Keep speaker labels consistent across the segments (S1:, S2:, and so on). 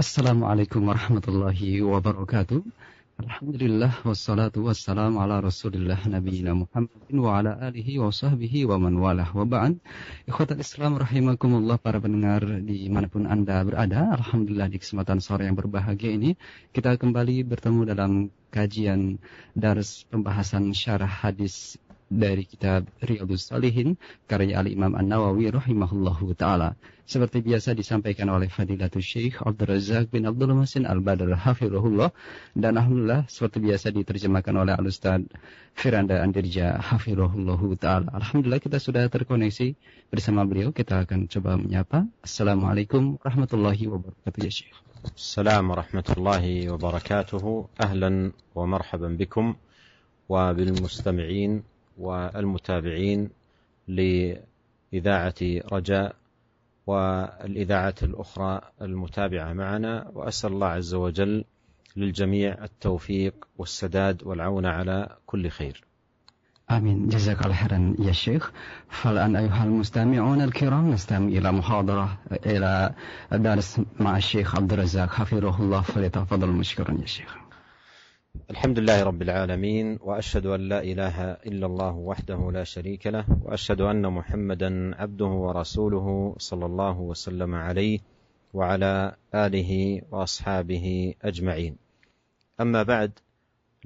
S1: Assalamualaikum warahmatullahi wabarakatuh. Alhamdulillah wassalatu wassalamu ala Rasulillah nabiyina Muhammadin wa ala alihi wa sahbihi wa man walah wa ba'd. Ikhwatal Islam rahimakumullah, para pendengar dimanapun Anda berada. Alhamdulillah di kesempatan sore yang berbahagia ini kita kembali bertemu dalam kajian dars pembahasan syarah hadis dari kitab Riyadhus Shalihin karya Al-Imam An-Nawawi rahimahullahu ta'ala. Seperti biasa disampaikan oleh Fadilatul Syekh Abdul Razak bin Abdul Muhsin Al-Badr hafizahullah, dan alhamdulillah seperti biasa diterjemahkan oleh Al-Ustaz Firanda Andirja hafizahullahu ta'ala. Alhamdulillah kita sudah terkoneksi bersama beliau. Kita akan coba menyapa. Assalamualaikum warahmatullahi wabarakatuh ya Syekh.
S2: Assalamualaikum warahmatullahi wabarakatuh. Ahlan wa marhaban bikum wa bil mustami'in والمتابعين لإذاعة رجاء والإذاعة الأخرى المتابعة معنا، وأسأل الله عز وجل للجميع التوفيق والسداد والعون على كل خير.
S1: آمين. جزاك الله خيرا يا شيخ. فالآن أيها المستمعون الكرام نستمع إلى محاضرة إلى درس مع الشيخ عبد الرزاق حفظه الله، فليتفضل مشكورا يا شيخ.
S2: الحمد لله رب العالمين، وأشهد أن لا إله إلا الله وحده لا شريك له، وأشهد أن محمدا عبده ورسوله صلى الله وسلم عليه وعلى آله وأصحابه أجمعين. أما بعد،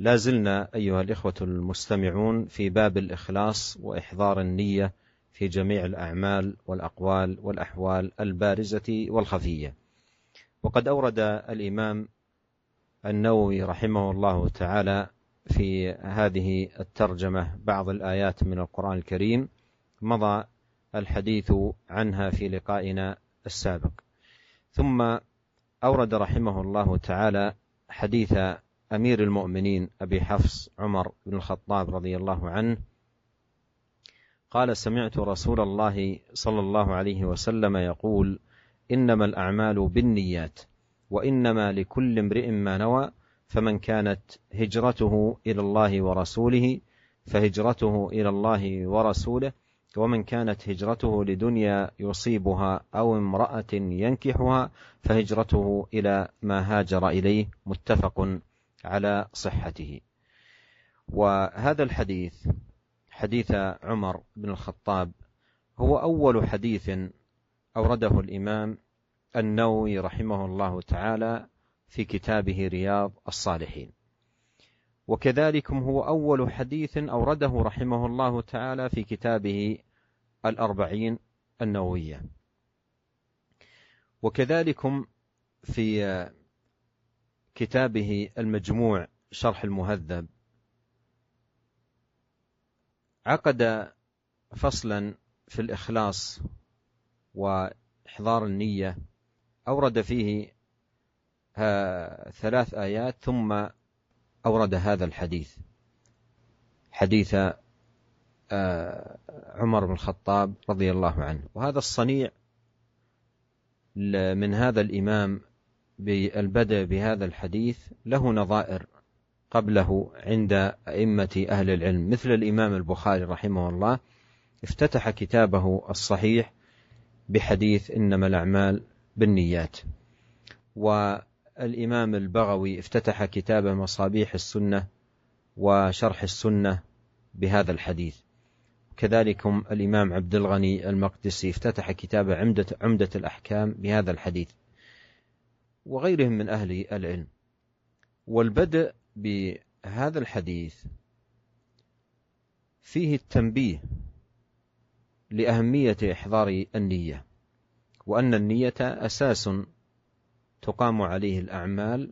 S2: لا زلنا أيها الإخوة المستمعون في باب الإخلاص وإحضار النية في جميع الأعمال والأقوال والأحوال البارزة والخفية. وقد أورد الإمام النووي رحمه الله تعالى في هذه الترجمة بعض الآيات من القرآن الكريم مضى الحديث عنها في لقائنا السابق، ثم أورد رحمه الله تعالى حديث أمير المؤمنين أبي حفص عمر بن الخطاب رضي الله عنه قال: سمعت رسول الله صلى الله عليه وسلم يقول: إنما الأعمال بالنيات وإنما لكل امرئ ما نوى، فمن كانت هجرته إلى الله ورسوله فهجرته إلى الله ورسوله، ومن كانت هجرته لدنيا يصيبها أو امرأة ينكحها فهجرته إلى ما هاجر إليه. متفق على صحته. وهذا الحديث حديث عمر بن الخطاب هو أول حديث أورده الإمام النووي رحمه الله تعالى في كتابه رياض الصالحين، وكذلك هو أول حديث أورده رحمه الله تعالى في كتابه الأربعين النووية، وكذلك في كتابه المجموع شرح المهذب عقد فصلا في الإخلاص وإحضار النية، أورد فيه 3 آيات، ثم أورد هذا الحديث، حديث عمر بن الخطاب رضي الله عنه. وهذا الصنيع من هذا الإمام بالبدء بهذا الحديث له نظائر قبله عند أئمة أهل العلم، مثل الإمام البخاري رحمه الله افتتح كتابه الصحيح بحديث إنما الأعمال بالنيات، والإمام البغوي افتتح كتاب مصابيح السنة وشرح السنة بهذا الحديث، كذلك الإمام عبد الغني المقدسي افتتح كتاب عمدة الأحكام بهذا الحديث، وغيرهم من أهل العلم. والبدء بهذا الحديث فيه التنبيه لأهمية إحضار النية، وأن النية أساس تقام عليه الأعمال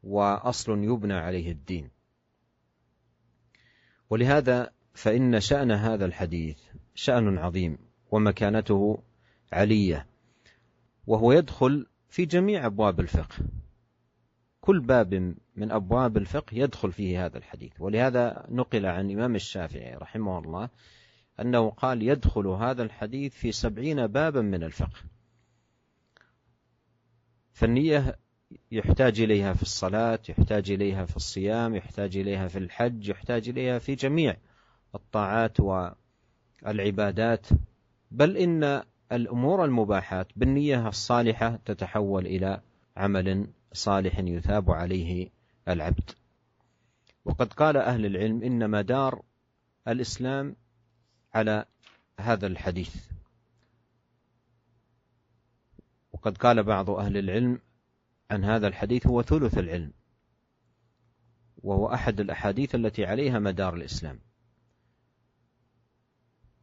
S2: وأصل يبنى عليه الدين. ولهذا فإن شأن هذا الحديث شأن عظيم ومكانته علية، وهو يدخل في جميع أبواب الفقه، كل باب من أبواب الفقه يدخل فيه هذا الحديث. ولهذا نقل عن الإمام الشافعي رحمه الله أنه قال: يدخل هذا الحديث في 70 بابا من الفقه. فالنية يحتاج إليها في الصلاة، يحتاج إليها في الصيام، يحتاج إليها في الحج، يحتاج إليها في جميع الطاعات والعبادات، بل إن الأمور المباحات بالنية الصالحة تتحول إلى عمل صالح يثاب عليه العبد. وقد قال أهل العلم إن مدار الإسلام على هذا الحديث. وقد قال بعض أهل العلم عن هذا الحديث هو ثلث العلم، وهو أحد الأحاديث التي عليها مدار الإسلام.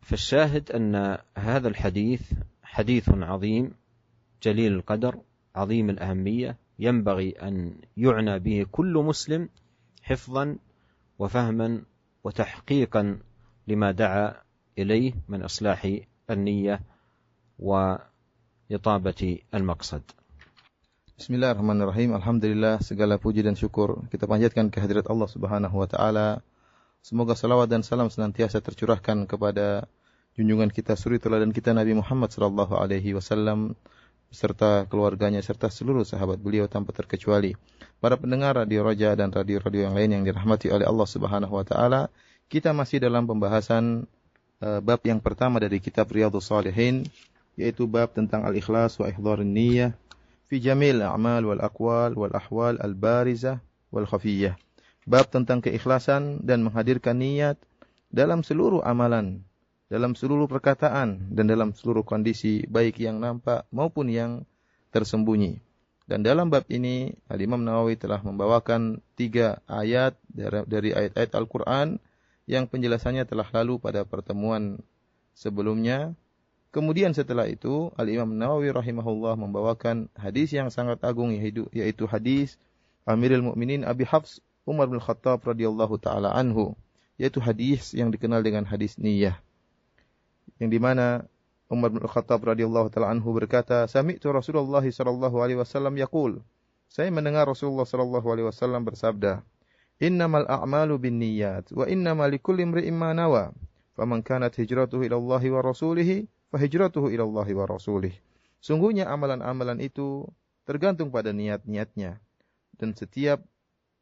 S2: فالشاهد أن هذا الحديث حديث عظيم جليل القدر عظيم الأهمية، ينبغي أن يعنى به كل مسلم حفظا وفهما وتحقيقا لما دعا إليه من إصلاح النية وإطابة المقصد.
S3: Bismillahirrahmanirrahim. Alhamdulillah, segala puji dan syukur kita panjatkan kehadirat Allah Subhanahu wa taala. Semoga salawat dan salam senantiasa tercurahkan kepada junjungan kita, suri teladan kita, Nabi Muhammad sallallahu alaihi wasallam beserta keluarganya serta seluruh sahabat beliau tanpa terkecuali. Para pendengar Radio Raja dan radio-radio yang lain yang dirahmati oleh Allah Subhanahu wa taala, kita masih dalam pembahasan bab yang pertama dari kitab Riyadhus Shalihin, yaitu bab tentang al-ikhlas wa ihdharun niyyah fi jamil a'mal wal aqwal wal ahwal al-barizah wal khafiyyah. Bab tentang keikhlasan dan menghadirkan niat dalam seluruh amalan, dalam seluruh perkataan, dan dalam seluruh kondisi, baik yang nampak maupun yang tersembunyi. Dan dalam bab ini, Al-Imam Nawawi telah membawakan 3 ayat dari ayat-ayat Al-Quran yang penjelasannya telah lalu pada pertemuan sebelumnya. Kemudian setelah itu, Al-Imam Nawawi rahimahullah membawakan hadis yang sangat agung, yaitu hadis Amirul Mukminin Abi Hafs Umar bin Khattab radhiyallahu taala anhu, yaitu hadis yang dikenal dengan hadis niyah, yang dimana Umar bin Khattab radhiyallahu taala anhu berkata, "Sami'tu Rasulullah sallallahu alaihi wasallam yaqul." Saya mendengar Rasulullah sallallahu alaihi wasallam bersabda, "Innamal a'malu binniyat wa innamal likulli imri'in ma nawa. Faman kanat hijratuhu ila Allah wa rasulih, fa hijratuhu ila Allah wa rasulih." Sungguhnya amalan-amalan itu tergantung pada niat-niatnya, dan setiap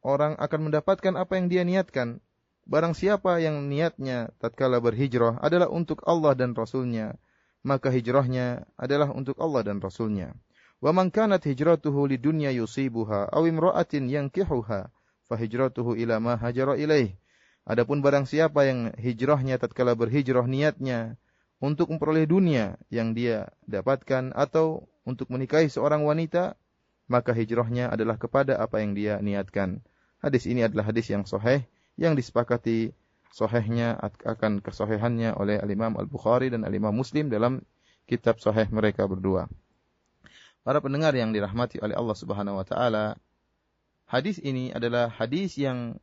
S3: orang akan mendapatkan apa yang dia niatkan. Barang siapa yang niatnya tatkala berhijrah adalah untuk Allah dan Rasulnya, maka hijrahnya adalah untuk Allah dan Rasulnya. Wa man kanat hijratuhu lidunya yusibuha aw imra'atin yankihuha, fa hijratuhu ila ma hajara ilaih. Adapun barang siapa yang hijrahnya tatkala berhijrah niatnya untuk memperoleh dunia yang dia dapatkan atau untuk menikahi seorang wanita, maka hijrahnya adalah kepada apa yang dia niatkan. Hadis ini adalah hadis yang sahih, yang disepakati sahihnya akan kesahihannya oleh Al-Imam Al-Bukhari dan Al-Imam Muslim dalam kitab sahih mereka berdua. Para pendengar yang dirahmati oleh Allah Subhanahu wa taala, hadis ini adalah hadis yang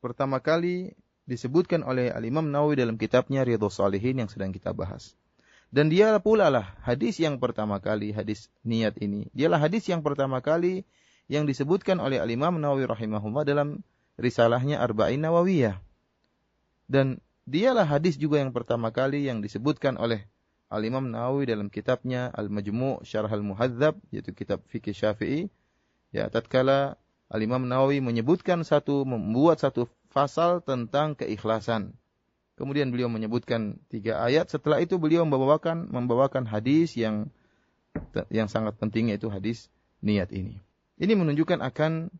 S3: pertama kali disebutkan oleh Al-Imam Nawawi dalam kitabnya Riyadhus Shalihin yang sedang kita bahas. Dan dia pula lah hadis yang pertama kali, hadis niat ini, dialah hadis yang pertama kali yang disebutkan oleh Al-Imam Nawawi rahimahullah dalam risalahnya Arba'in Nawawiyah. Dan dialah hadis juga yang pertama kali yang disebutkan oleh Al-Imam Nawawi dalam kitabnya Al-Majmu' Syarh Al-Muhadzab, yaitu kitab fikih Syafi'i. Ya, tatkala Al-Imam Nawawi membuat satu fasal tentang keikhlasan. Kemudian beliau menyebutkan 3 ayat. Setelah itu beliau membawakan hadis yang sangat penting, yaitu hadis niat ini. Ini menunjukkan akan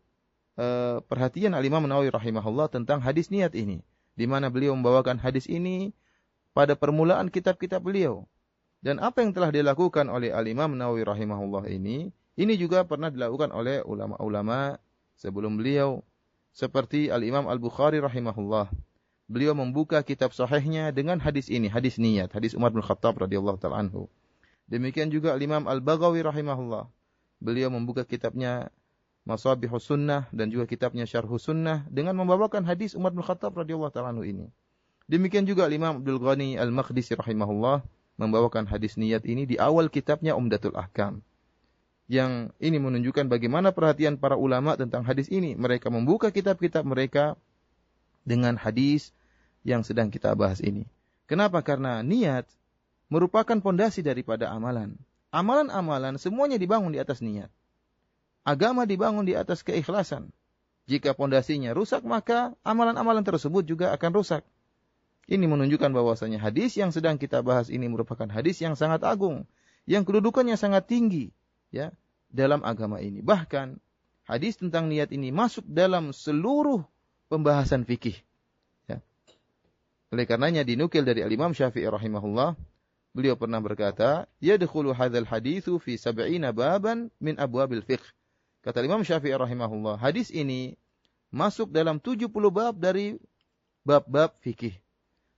S3: perhatian Al-Imam Nawawi rahimahullah tentang hadis niat ini, di mana beliau membawakan hadis ini pada permulaan kitab-kitab beliau. Dan apa yang telah dilakukan oleh Al-Imam Nawawi rahimahullah ini juga pernah dilakukan oleh ulama-ulama sebelum beliau, seperti Al-Imam Al-Bukhari rahimahullah. Beliau membuka kitab sahihnya dengan hadis ini, hadis niat, hadis Umar bin Khattab radhiyallahu ta'ala anhu. Demikian juga Al-Imam Al-Baghawi rahimahullah. Beliau membuka kitabnya Masabihus Sunnah dan juga kitabnya Syarhus Sunnah dengan membawakan hadis Umar bin Khattab radhiyallahu ta'ala anhu ini. Demikian juga Imam Abdul Ghani Al-Maqdisi rahimahullah membawakan hadis niat ini di awal kitabnya Umdatul Ahkam. Yang ini menunjukkan bagaimana perhatian para ulama tentang hadis ini. Mereka membuka kitab-kitab mereka dengan hadis yang sedang kita bahas ini. Kenapa? Karena niat merupakan pondasi daripada amalan. Amalan-amalan semuanya dibangun di atas niat. Agama dibangun di atas keikhlasan. Jika pondasinya rusak, maka amalan-amalan tersebut juga akan rusak. Ini menunjukkan bahwasanya hadis yang sedang kita bahas ini merupakan hadis yang sangat agung, yang kedudukannya sangat tinggi, ya. dalam agama ini. Bahkan hadis tentang niat ini masuk dalam seluruh pembahasan fikih. Ya. Oleh karenanya dinukil dari Al-Imam Syafi'i rahimahullah, beliau pernah berkata, yadkhulu hadzal haditsu fi 70 baban min abwabil fiqh. Kata Imam Syafi'i rahimahullah, hadis ini masuk dalam 70 bab dari bab-bab fikih.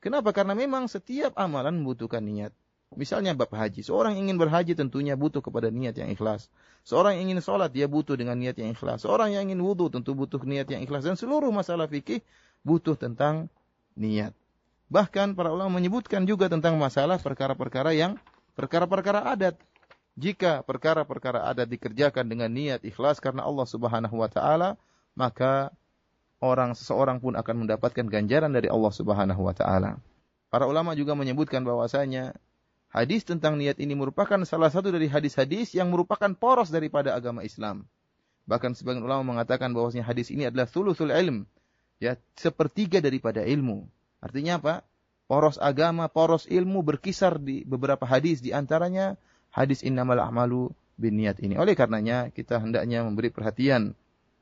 S3: Kenapa? Karena memang setiap amalan membutuhkan niat. Misalnya bab haji. Seorang ingin berhaji tentunya butuh kepada niat yang ikhlas. Seorang yang ingin sholat, dia butuh dengan niat yang ikhlas. Seorang yang ingin wudu tentu butuh niat yang ikhlas. Dan seluruh masalah fikih butuh tentang niat. Bahkan para ulama menyebutkan juga tentang masalah perkara-perkara adat. Jika perkara-perkara adat dikerjakan dengan niat ikhlas karena Allah Subhanahu wa taala, maka seseorang pun akan mendapatkan ganjaran dari Allah Subhanahu wa taala. Para ulama juga menyebutkan bahwasanya hadis tentang niat ini merupakan salah satu dari hadis-hadis yang merupakan poros daripada agama Islam. Bahkan sebagian ulama mengatakan bahwasanya hadis ini adalah thuluthul ilm, ya, sepertiga daripada ilmu. Artinya apa? Poros agama, poros ilmu berkisar di beberapa hadis, di antaranya hadis innamal a'malu binniyat ini. Oleh karenanya kita hendaknya memberi perhatian,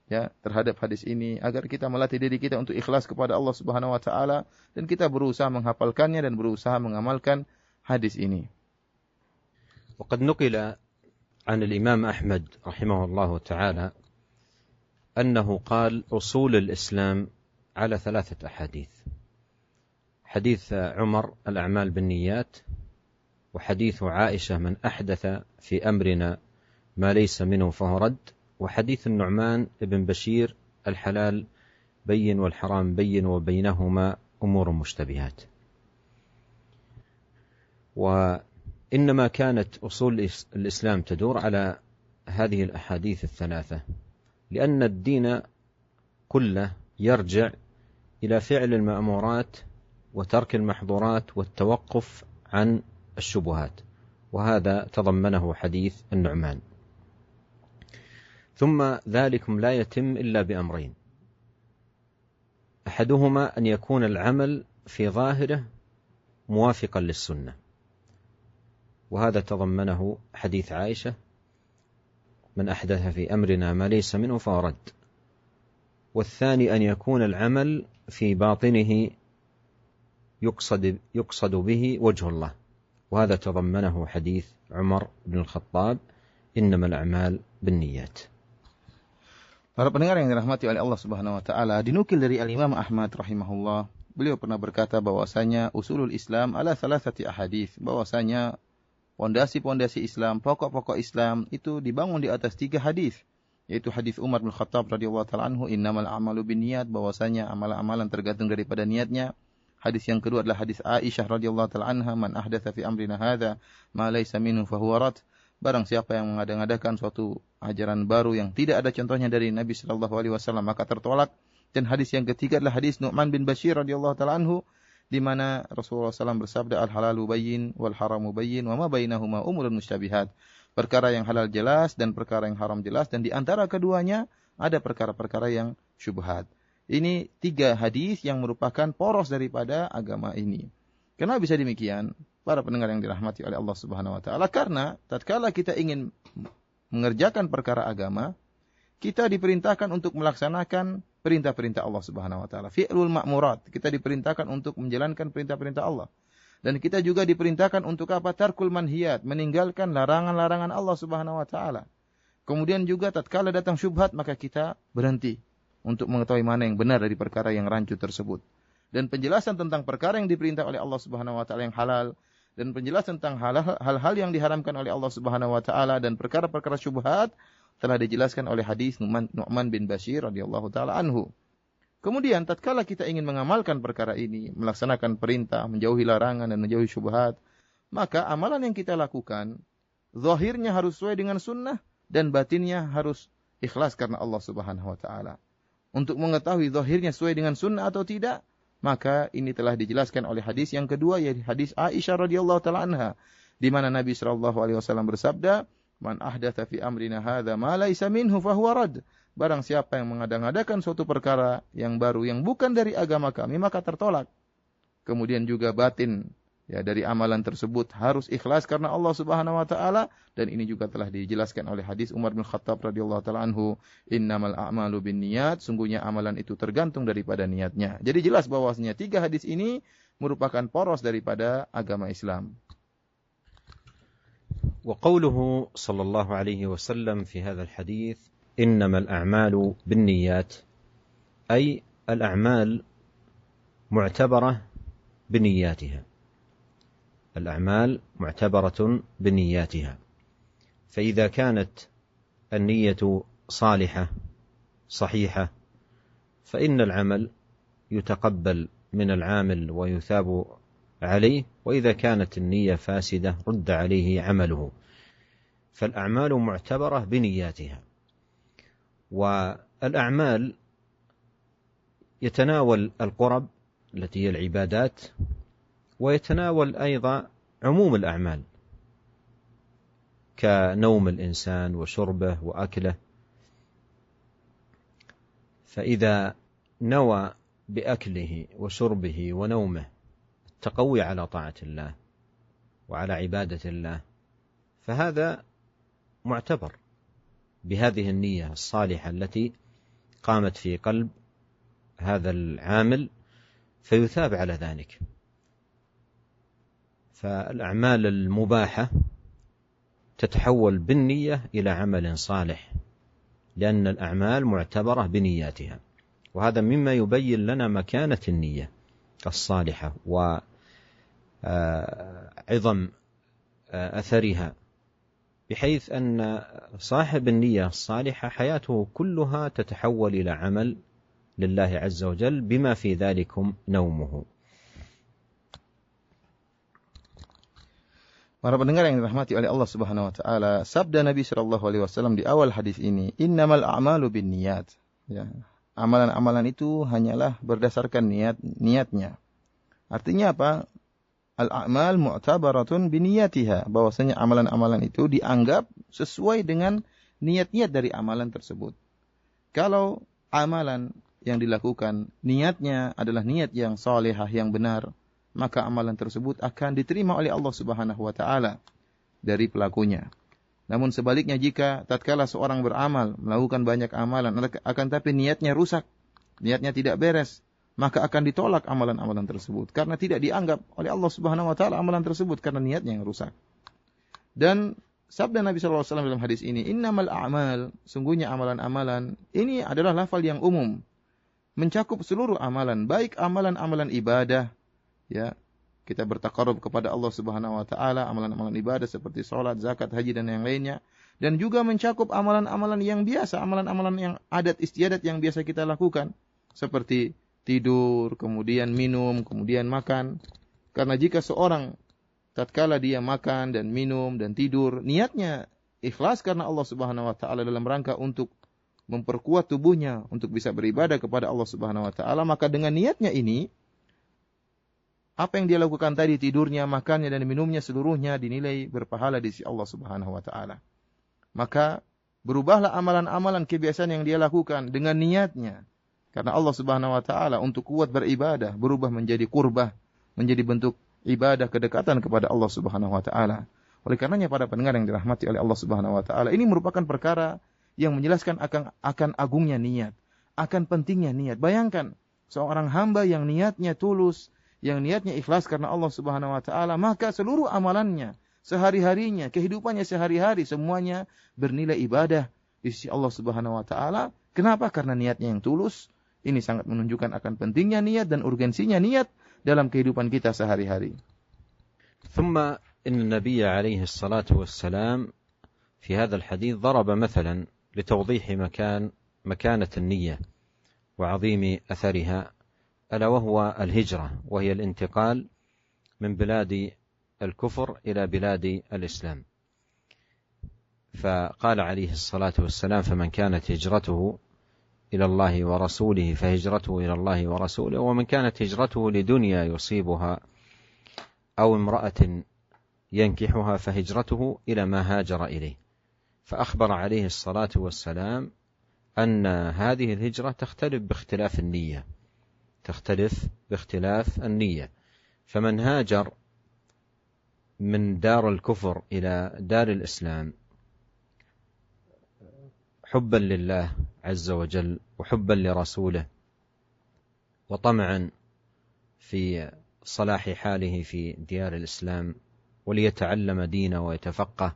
S3: ya, terhadap hadis ini agar kita melatih diri kita untuk ikhlas kepada Allah Subhanahu wa taala dan kita berusaha menghafalkannya dan berusaha mengamalkan hadis ini.
S2: وقد نقل عن الإمام أحمد رحمه الله تعالى أنه قال أصول الإسلام على 3 أحاديث: حديث عمر الأعمال بالنيات، وحديث عائشة من أحدث في أمرنا ما ليس منه فهو رد، وحديث النعمان بن بشير الحلال بين والحرام بين وبينهما أمور مشتبهات. وإنما كانت أصول الإسلام تدور على هذه الأحاديث الثلاثة، لأن الدين كله يرجع إلى فعل المأمورات وترك المحظورات والتوقف عن الشبهات، وهذا تضمنه حديث النعمان. ثم ذلكم لا يتم إلا بأمرين: أحدهما أن يكون العمل في ظاهره موافقا للسنة، وهذا تضمنه حديث عائشة من أحدث في أمرنا ما ليس منه فهو رد. والثاني أن يكون العمل في باطنه يقصد به وجه الله، وهذا تضمنه حديث عمر بن الخطاب إنما الأعمال بالنيات.
S3: Para pendengar yang dirahmati oleh Allah Subhanahu wa taala, dinukil dari Al-Imam Ahmad rahimahullah, beliau pernah berkata bahwasanya usulul Islam ala 3 ahadits, bahwasanya pondasi-pondasi Islam, pokok-pokok Islam itu dibangun di atas 3 hadis, yaitu hadis Umar bin Khattab radhiyallahu taala anhu, innamal a'malu binniyat, bahwasanya amalan-amalan tergantung daripada niatnya. Hadis yang kedua adalah hadis Aisyah radhiyallahu taala anha, man ahdatsa fi amrina hadza ma laysa minhu fahuwa rad. Barang siapa yang mengada-ngadakan suatu ajaran baru yang tidak ada contohnya dari Nabi sallallahu alaihi wasallam maka tertolak. Dan hadis yang ketiga adalah hadis Nu'man bin Bashir radhiyallahu taala anhu, di mana Rasulullah SAW bersabda, al-halalu bayyin wal haramu bayyin wa ma bainahuma umurun mustabihat. Perkara yang halal jelas dan perkara yang haram jelas, dan di antara keduanya ada perkara-perkara yang syubhat. Ini 3 hadis yang merupakan poros daripada agama ini. Kenapa bisa demikian? Para pendengar yang dirahmati oleh Allah Subhanahu wa taala, karena tatkala kita ingin mengerjakan perkara agama, kita diperintahkan untuk melaksanakan perintah-perintah Allah Subhanahu wa taala. Fi'lul ma'murat, kita diperintahkan untuk menjalankan perintah-perintah Allah. Dan kita juga diperintahkan untuk apa? Tarkul manhiyat, meninggalkan larangan-larangan Allah Subhanahu wa taala. Kemudian juga tatkala datang syubhat, maka kita berhenti untuk mengetahui mana yang benar dari perkara yang rancu tersebut. Dan penjelasan tentang perkara yang diperintah oleh Allah Subhanahu wa taala yang halal, dan penjelasan tentang hal-hal yang diharamkan oleh Allah Subhanahu wa taala dan perkara-perkara syubhat telah dijelaskan oleh hadis Nu'man bin Bashir radhiyallahu taala anhu. Kemudian tatkala kita ingin mengamalkan perkara ini, melaksanakan perintah, menjauhi larangan dan menjauhi syubhat, maka amalan yang kita lakukan zahirnya harus sesuai dengan sunnah dan batinnya harus ikhlas karena Allah Subhanahu wa taala. Untuk mengetahui zahirnya sesuai dengan sunnah atau tidak, maka ini telah dijelaskan oleh hadis yang kedua, yaitu hadis Aisyah radhiyallahu taala anha, di mana Nabi sallallahu alaihi wasallam bersabda, man ahdatsa fi amrina hadza ma laysa minhu fahuwa rad. Barang siapa yang mengada-ngadakan suatu perkara yang baru yang bukan dari agama kami, maka tertolak. Kemudian juga batin Ya, dari amalan tersebut harus ikhlas karena Allah Subhanahu wa taala, dan ini juga telah dijelaskan oleh hadis Umar bin Khattab radhiyallahu taala anhu, innamal a'malu binniyat, sungguhnya amalan itu tergantung daripada niatnya. Jadi jelas bahwasanya 3 hadis ini merupakan poros daripada agama Islam.
S2: وقوله صلى الله عليه وسلم في هذا الحديث إنما الأعمال بالنيات، أي الأعمال معتبرة بنياتها، الأعمال معتبرة بنياتها، فإذا كانت النية صالحة صحيحة فإن العمل يتقبل من العامل ويثاب عليه، وإذا كانت النية فاسدة رد عليه عمله. فالأعمال معتبرة بنياتها. والأعمال يتناول القرب التي هي العبادات، ويتناول أيضا عموم الأعمال كنوم الإنسان وشربه وأكله. فإذا نوى بأكله وشربه ونومه التقوي على طاعة الله وعلى عبادة الله، فهذا معتبر بهذه النية الصالحة التي قامت في قلب هذا العامل، فيثاب على ذلك. فالأعمال المباحة تتحول بالنية إلى عمل صالح، لأن الأعمال معتبرة بنياتها، وهذا مما يبين لنا مكانة النية الصالحة وعظم أثرها، بحيث أن صاحب النية الصالحة حياته كلها تتحول إلى عمل لله عز وجل، بما في ذلكم نومه.
S3: Para pendengar yang dirahmati oleh Allah Subhanahu wa taala, sabda Nabi sallallahu alaihi wasallam di awal hadis ini, innamal a'malu binniyat. Ya, amalan-amalan itu hanyalah berdasarkan niatnya. Artinya apa? Al-a'mal mu'tabaratun biniyatiha, bahwasanya amalan-amalan itu dianggap sesuai dengan niat-niat dari amalan tersebut. Kalau amalan yang dilakukan niatnya adalah niat yang salihah, yang benar, maka amalan tersebut akan diterima oleh Allah Subhanahu wa taala dari pelakunya. Namun sebaliknya, jika tatkala seorang beramal, melakukan banyak amalan, akan tapi niatnya rusak, niatnya tidak beres, maka akan ditolak amalan-amalan tersebut karena tidak dianggap oleh Allah Subhanahu wa taala amalan tersebut karena niatnya yang rusak. Dan sabda Nabi sallallahu alaihi wasallam dalam hadis ini, innamal a'mal, sungguhnya amalan-amalan, ini adalah lafal yang umum, mencakup seluruh amalan, baik amalan-amalan ibadah, ya, kita bertaqarrub kepada Allah Subhanahu wa taala, amalan-amalan ibadah seperti salat, zakat, haji dan yang lainnya, dan juga mencakup amalan-amalan yang biasa, amalan-amalan yang adat istiadat yang biasa kita lakukan, seperti tidur, kemudian minum, kemudian makan. Karena jika seorang tatkala dia makan dan minum dan tidur, niatnya ikhlas karena Allah Subhanahu wa taala dalam rangka untuk memperkuat tubuhnya untuk bisa beribadah kepada Allah Subhanahu wa taala, maka dengan niatnya ini, apa yang dia lakukan tadi, tidurnya, makannya dan minumnya, seluruhnya dinilai berpahala di sisi Allah Subhanahu wa taala. Maka berubahlah amalan-amalan kebiasaan yang dia lakukan dengan niatnya karena Allah Subhanahu wa taala untuk kuat beribadah, berubah menjadi qurbah, menjadi bentuk ibadah kedekatan kepada Allah Subhanahu wa taala. Oleh karenanya para pendengar yang dirahmati oleh Allah Subhanahu wa taala, ini merupakan perkara yang menjelaskan akan agungnya niat, akan pentingnya niat. Bayangkan seorang hamba yang niatnya tulus, yang niatnya ikhlas karena Allah Subhanahu wa taala, maka seluruh amalannya, sehari-harinya, kehidupannya sehari-hari, semuanya bernilai ibadah di sisi Allah Subhanahu wa taala. Kenapa? Karena niatnya yang tulus. Ini sangat menunjukkan akan pentingnya niat dan urgensinya niat dalam kehidupan kita sehari-hari.
S2: ثم إن النبي عليه الصلاة والسلام في هذا الحديث ضرب مثلا لتوضيح مكانة النية وعظيم أثرها، ألا وهو الهجرة، وهي الانتقال من بلاد الكفر إلى بلاد الإسلام. فقال عليه الصلاة والسلام فمن كانت هجرته إلى الله ورسوله فهجرته إلى الله ورسوله، ومن كانت هجرته لدنيا يصيبها أو امرأة ينكحها فهجرته إلى ما هاجر إليه. فأخبر عليه الصلاة والسلام أن هذه الهجرة تختلف باختلاف النية، فمن هاجر من دار الكفر إلى دار الإسلام حبا لله عز وجل وحبا لرسوله وطمعا في صلاح حاله في ديار الإسلام وليتعلم دينه ويتفقه،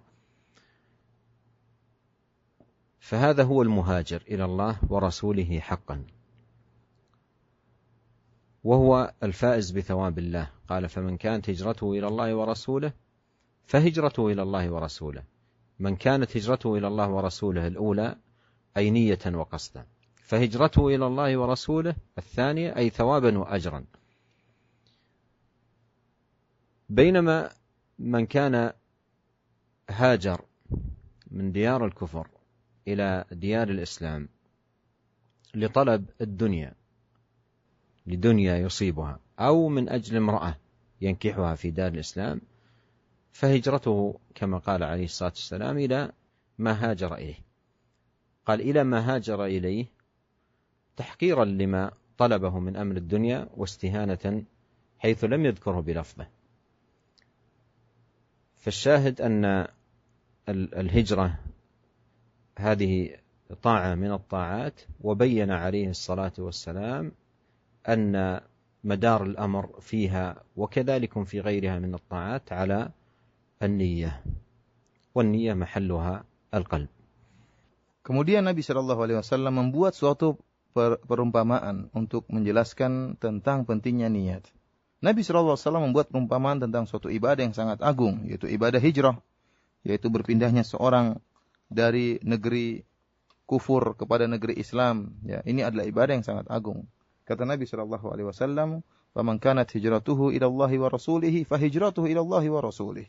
S2: فهذا هو المهاجر إلى الله ورسوله حقا، وهو الفائز بثواب الله. قال: فمن كانت هجرته إلى الله ورسوله فهجرته إلى الله ورسوله. من كانت هجرته إلى الله ورسوله الأولى أي نية وقصدا، فهجرته إلى الله ورسوله الثانية أي ثوابا وأجرا. بينما من كان هاجر من ديار الكفر إلى ديار الإسلام لطلب الدنيا، لدنيا يصيبها، أو من أجل امرأة ينكحها في دار الإسلام، فهجرته كما قال عليه الصلاة والسلام إلى ما هاجر إليه. قال: إلى ما هاجر إليه تحقيرا لما طلبه من أمر الدنيا واستهانة حيث لم يذكره بلفظه. فالشاهد أن الهجرة هذه طاعة من الطاعات، وبين عليه الصلاة والسلام أن مدار الأمر فيها وكذلك في غيرها من الطاعات على النية، والنية محلها القلب.
S3: Kemudian Nabi SAW membuat suatu perumpamaan untuk menjelaskan tentang pentingnya niat. Nabi SAW membuat perumpamaan tentang suatu ibadah yang sangat agung, yaitu ibadah hijrah, yaitu berpindahnya seorang dari negeri kufur kepada negeri Islam. Ya, ini adalah ibadah yang sangat agung. Kata Nabi SAW, "Faman kanat hijratuhu ila Allahi wa rasulihi, fa hijratuhu ila Allahi wa rasulih."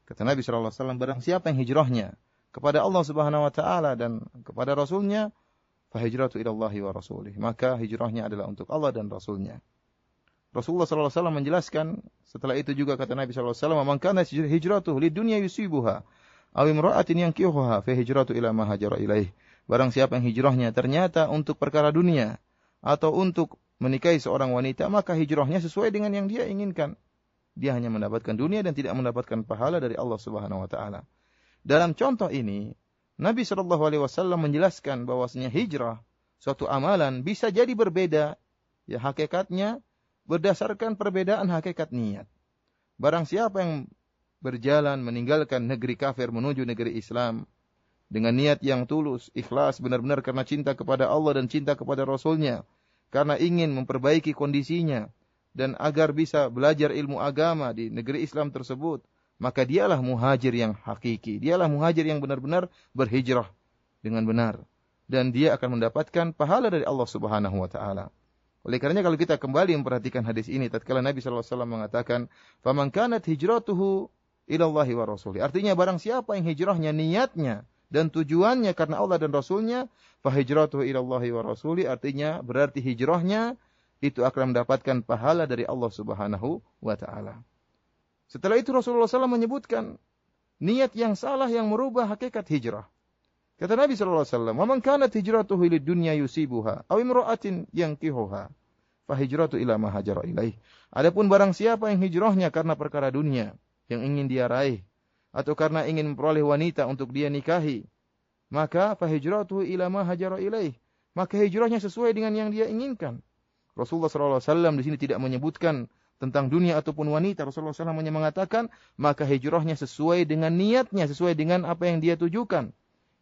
S3: Kata Nabi SAW, barang siapa yang hijrahnya kepada Allah Subhanahu wa taala dan kepada Rasulnya, fa hijratu ila Allahi wa rasulih, maka hijrahnya adalah untuk Allah dan Rasulnya. Rasulullah SAW menjelaskan, setelah itu juga kata Nabi SAW, "Man kana hijratuhu lidunya yusibuha aw imra'atin yankihuha fa hijratu ila ma hajara ilaih." Barang siapa yang hijrahnya ternyata untuk perkara dunia atau untuk menikahi seorang wanita, maka hijrahnya sesuai dengan yang dia inginkan. Dia hanya mendapatkan dunia dan tidak mendapatkan pahala dari Allah Subhanahu wa taala. Dalam contoh ini, Nabi SAW menjelaskan bahwasanya hijrah, suatu amalan bisa jadi berbeda, ya hakikatnya berdasarkan perbedaan hakikat niat. Barang siapa yang berjalan meninggalkan negeri kafir menuju negeri Islam dengan niat yang tulus, ikhlas, benar-benar karena cinta kepada Allah dan cinta kepada Rasulnya, karena ingin memperbaiki kondisinya dan agar bisa belajar ilmu agama di negeri Islam tersebut, maka dialah muhajir yang hakiki. Dialah muhajir yang benar-benar berhijrah dengan benar. Dan dia akan mendapatkan pahala dari Allah Subhanahu wa ta'ala. Oleh karenanya kalau kita kembali memperhatikan hadis ini, tatkala Nabi SAW mengatakan, "Faman kanat hijratuhu ilallahi wa rasulih." Artinya barang siapa yang hijrahnya niatnya dan tujuannya karena Allah dan Rasulnya, fa hijratuhu ilallahi wa rasulih, artinya berarti hijrahnya itu akan mendapatkan pahala dari Allah Subhanahu wa ta'ala. Setelah itu Rasulullah SAW menyebutkan niat yang salah yang merubah hakikat hijrah. Kata Nabi SAW, "Man kanat hijratuhu ilid dunya yusibuha aw imra'atin yankihuha, fa hijratu ila ma hajara ilaih." Adapun barang siapa yang hijrahnya karena perkara dunia yang ingin dia raih atau karena ingin memperoleh wanita untuk dia nikahi, maka fa hijratuhu ila ma hajara ilaih, maka hijrahnya sesuai dengan yang dia inginkan. Rasulullah SAW di sini tidak menyebutkan tentang dunia ataupun wanita. Rasulullah SAW hanya mengatakan, maka hijrahnya sesuai dengan niatnya, sesuai dengan apa yang dia tujukan.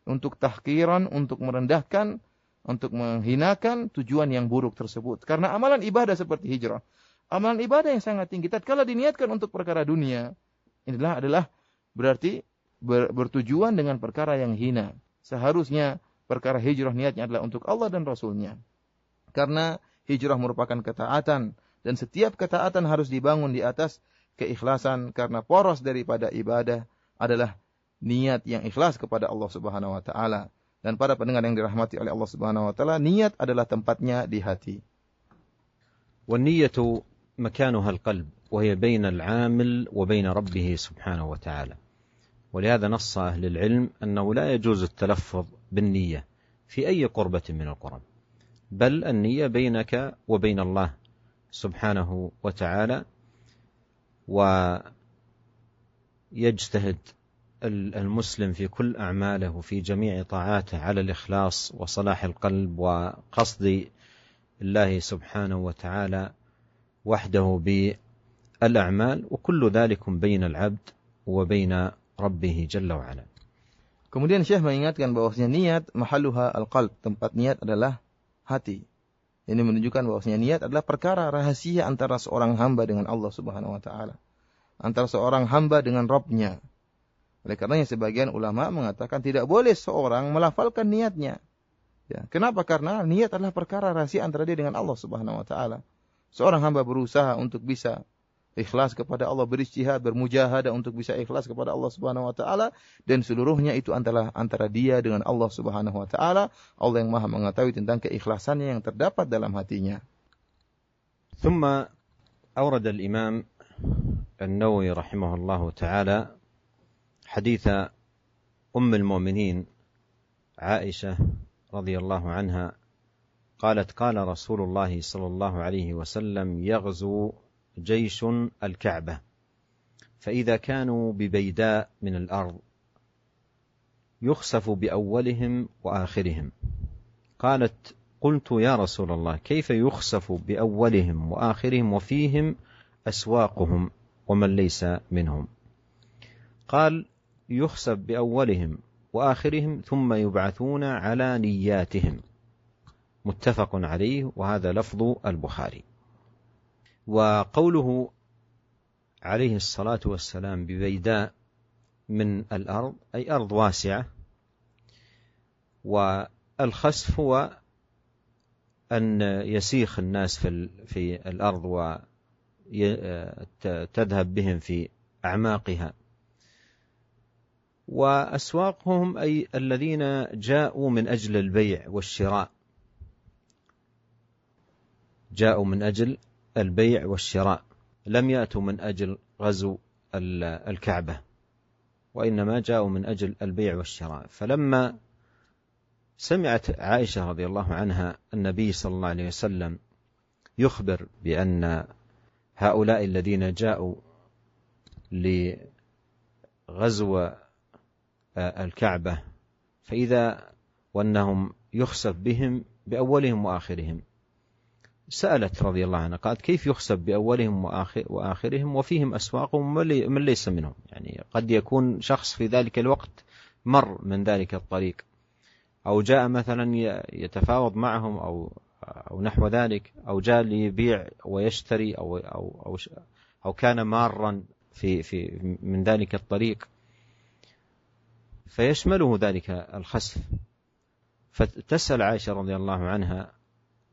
S3: Untuk tahkiran, untuk merendahkan, untuk menghinakan tujuan yang buruk tersebut. Karena amalan ibadah seperti hijrah, amalan ibadah yang sangat tinggi, tatkala diniatkan untuk perkara dunia, inilah adalah berarti bertujuan dengan perkara yang hina. Seharusnya perkara hijrah niatnya adalah untuk Allah dan Rasulnya. Karena hijrah merupakan ketaatan, dan setiap ketaatan harus dibangun di atas keikhlasan, karena poros daripada ibadah adalah niat yang ikhlas kepada Allah Subhanahu wa taala. Dan para pendengar yang dirahmati oleh Allah Subhanahu wa taala, niat adalah tempatnya di hati.
S2: والنية مكانها القلب وهي بين العامل وبين ربه سبحانه وتعالى. ولهذا نص أهل العلم أنه لا يجوز التلفظ بالنية في أي قربة من القرب، بل النية بينك وبين الله سبحانه وتعالى. يجتهد المسلم في كل أعماله وفي جميع طاعاته على الإخلاص وصلاح القلب وقصد الله سبحانه وتعالى وحده بالأعمال، وكل ذلك بين العبد وبين ربه جل وعلا.
S3: Kemudian Syekh mengingatkan bahwasanya niat mahalluha al-qalb, tempat niat adalah hati. Ini menunjukkan bahwasanya niat adalah perkara rahasia antara seorang hamba dengan Allah Subhanahu wa taala, antara seorang hamba dengan Rabb-nya. Oleh karenanya sebagian ulama mengatakan tidak boleh seorang melafalkan niatnya. Ya, kenapa? Karena niat adalah perkara rahasia antara dia dengan Allah Subhanahu wa taala. Seorang hamba berusaha untuk bisa ikhlas kepada Allah, berijtihad, bermujahadah untuk bisa ikhlas kepada Allah Subhanahu wa taala, dan seluruhnya itu antara dia dengan Allah Subhanahu wa taala. Allah yang Maha mengetahui tentang keikhlasannya yang terdapat dalam hatinya.
S2: ثم أورد الإمام النووي رحمه الله تعالى حديث المؤمنين عائشة رضي الله عنها قالت: قال رسول الله صلى الله عليه وسلم: يغزو جيش الكعبة، فإذا كانوا ببيداء من الأرض يخسف بأولهم وآخرهم. قالت: قلت يا رسول الله كيف يخسف بأولهم وآخرهم وفيهم أسواقهم ومن ليس منهم؟ قال: يخسف بأولهم وآخرهم ثم يبعثون على نياتهم. متفق عليه، وهذا لفظ البخاري. وقوله عليه الصلاة والسلام ببيداء من الأرض أي أرض واسعة، والخسف هو أن يسيخ الناس في الأرض وتذهب بهم في أعماقها. وأسواقهم أي الذين جاءوا من أجل البيع والشراء، جاءوا من أجل البيع والشراء، لم يأتوا من أجل غزو الكعبة، وإنما جاءوا من أجل البيع والشراء. فلما سمعت عائشة رضي الله عنها النبي صلى الله عليه وسلم يخبر بأن هؤلاء الذين جاءوا لغزو الكعبة فإذا وأنهم يخسف بهم بأولهم وآخرهم، سألت رضي الله عنها قالت: كيف يخسف بأولهم وآخرهم وفيهم أسواقهم من ليس منهم؟ يعني قد يكون شخص في ذلك الوقت مر من ذلك الطريق، أو جاء مثلا يتفاوض معهم أو نحو ذلك، أو جاء ليبيع ويشتري أو كان مارا في من ذلك الطريق، فيشمله ذلك الخسف. فتسأل عائشة رضي الله عنها: